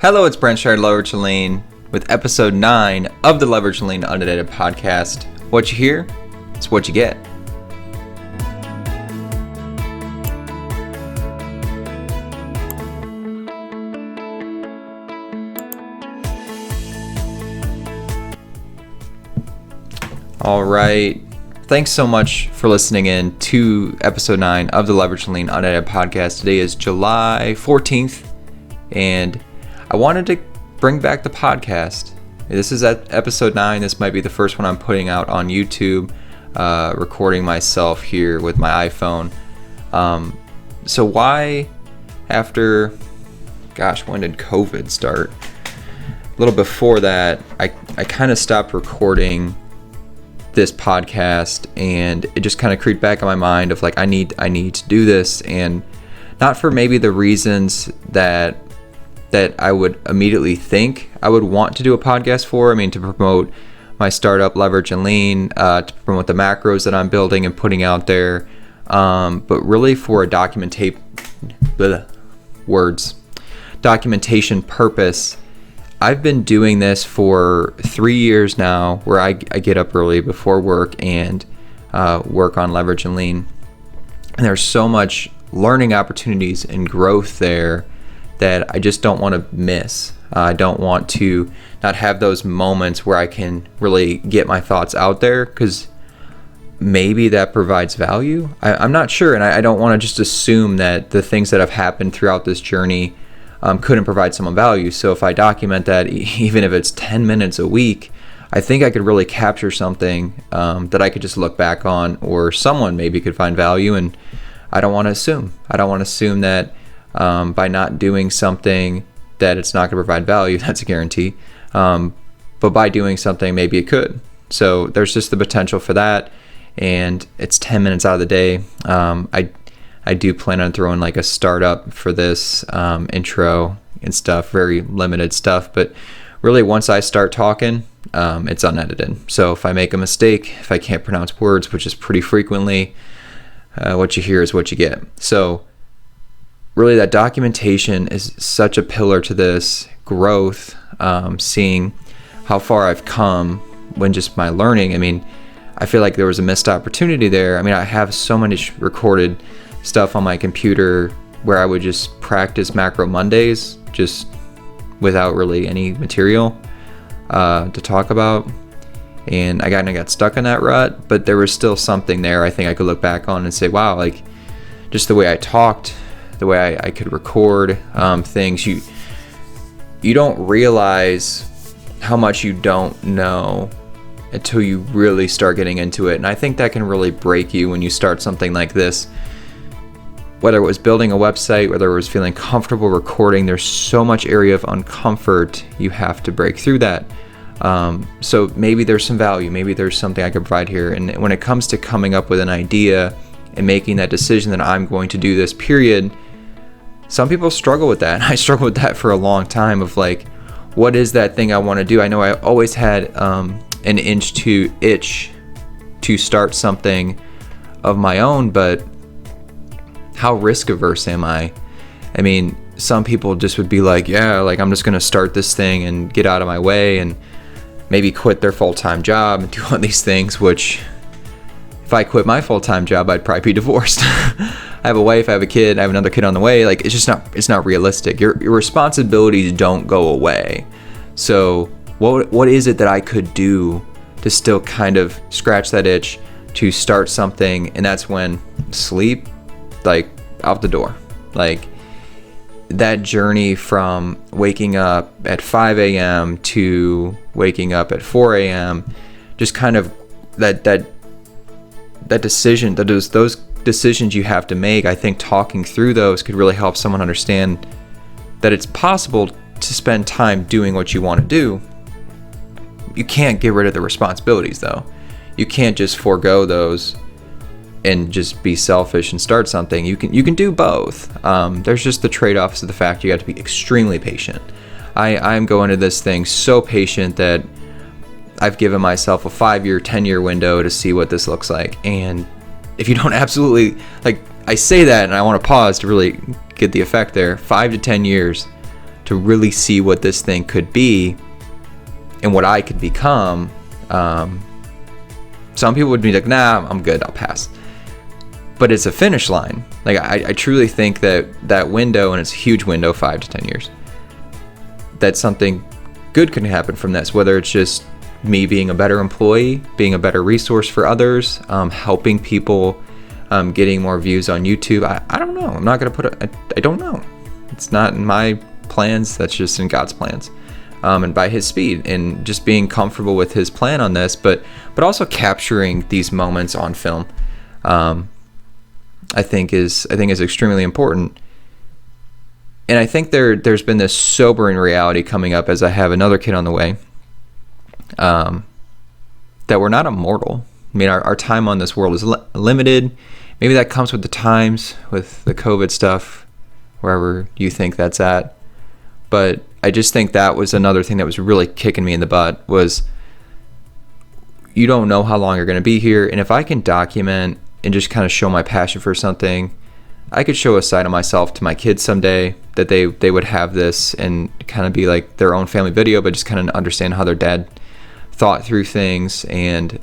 Hello, it's Brent Shard, Leverage Lean, with episode 9 of the Leverage Lean UNEDITED podcast. What you hear, it's what you get. All right. Thanks so much for listening in to episode 9 of the Leverage Lean UNEDITED podcast. Today is July 14th, and I wanted to bring back the podcast. This is at episode 9. This might be the first one I'm putting out on YouTube, recording myself here with my iPhone. So why, after, when did COVID start? A little before that, I kind of stopped recording this podcast, and it just kind of creeped back in my mind of like, I need to do this, and not for maybe the reasons that I would immediately think I would want to do a podcast for. I mean, to promote my startup, Leverage and Lean, to promote the macros that I'm building and putting out there, but really for a documentation purpose. I've been doing this for 3 years now, where I get up early before work and work on Leverage and Lean. And there's so much learning opportunities and growth there that I just don't want to miss. I don't want to not have those moments where I can really get my thoughts out there, because maybe that provides value. I'm not sure, and I don't want to just assume that the things that have happened throughout this journey couldn't provide someone value. So if I document that, even if it's 10 minutes a week, I think I could really capture something that I could just look back on, or someone maybe could find value. And I don't want to assume. I don't want to assume that by not doing something that it's not going to provide value. That's a guarantee. But by doing something, maybe it could. So there's just the potential for that. And it's 10 minutes out of the day. I do plan on throwing like a startup for this intro and stuff, very limited stuff. But really, once I start talking, it's unedited. So if I make a mistake, if I can't pronounce words, which is pretty frequently, what you hear is what you get. So really, that documentation is such a pillar to this growth, seeing how far I've come when just my learning. I mean, I feel like there was a missed opportunity there. I mean, I have so many recorded stuff on my computer where I would just practice Macro Mondays just without really any material to talk about. And I kind of got stuck in that rut, but there was still something there I think I could look back on and say, wow, like just the way I talked, the way I could record things, you don't realize how much you don't know until you really start getting into it. And I think that can really break you when you start something like this. Whether it was building a website, whether it was feeling comfortable recording, there's so much area of uncomfort. You have to break through that. So maybe there's some value. Maybe there's something I could provide here. And when it comes to coming up with an idea and making that decision that I'm going to do this, period, some people struggle with that. I struggled with that for a long time of like, what is that thing I want to do? I know I always had an itch to start something of my own, but how risk averse am I? I mean, some people just would be like, yeah, like I'm just going to start this thing and get out of my way and maybe quit their full-time job and do all these things, which if I quit my full-time job, I'd probably be divorced. I have a wife, I have a kid, I have another kid on the way. Like, it's not realistic. Your responsibilities don't go away. So what is it that I could do to still kind of scratch that itch to start something? And that's when sleep, like, out the door. Like, that journey from waking up at 5 a.m. to waking up at 4 a.m., just kind of that decision, those decisions you have to make. I think talking through those could really help someone understand that it's possible to spend time doing what you want to do. You can't get rid of the responsibilities, though. You can't just forego those and just be selfish and start something. You can do both. There's just the trade-offs of the fact you got to be extremely patient. I'm going to this thing so patient that I've given myself a 5-year, 10-year window to see what this looks like. And if you don't absolutely, like, I say that and I want to pause to really get the effect there, 5 to 10 years to really see what this thing could be and what I could become. Some people would be like, nah, I'm good, I'll pass. But it's a finish line. Like I truly think that window, and it's a huge window, 5 to 10 years, that something good can happen from this, whether it's just me being a better employee, being a better resource for others, helping people, getting more views on YouTube. I don't know. I'm not going to I don't know. It's not in my plans. That's just in God's plans. And by his speed, and just being comfortable with his plan on this, but also capturing these moments on film, I think is extremely important. And I think there's been this sobering reality coming up as I have another kid on the way, that we're not immortal. I mean, our time on this world is limited. Maybe that comes with the times, with the COVID stuff, wherever you think that's at. But I just think that was another thing that was really kicking me in the butt, was you don't know how long you're going to be here. And if I can document and just kind of show my passion for something, I could show a side of myself to my kids someday, that they would have this and kind of be like their own family video, but just kind of understand how their dad thought through things, and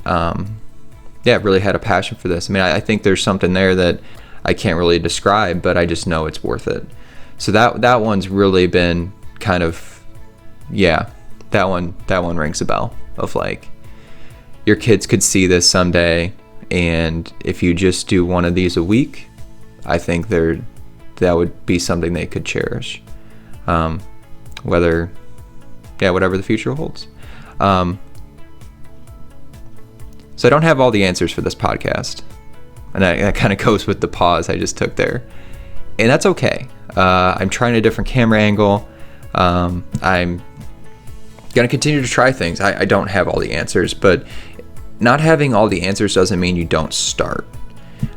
really had a passion for this. I mean, I think there's something there that I can't really describe, but I just know it's worth it. So that one's really been kind of, that one rings a bell of like, your kids could see this someday, and if you just do one of these a week, I think that would be something they could cherish, whatever the future holds. So I don't have all the answers for this podcast, and that kind of goes with the pause I just took there, and that's okay. I'm trying a different camera angle. I'm gonna continue to try things. I don't have all the answers, but not having all the answers doesn't mean you don't start.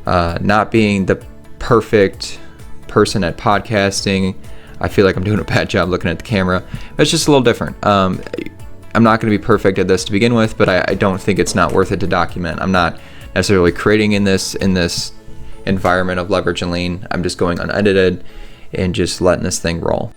Not being the perfect person at podcasting, I feel like I'm doing a bad job looking at the camera. It's just a little different. I'm not going to be perfect at this to begin with, but I don't think it's not worth it to document. I'm not necessarily creating in this environment of Leverage and Lean. I'm just going unedited and just letting this thing roll.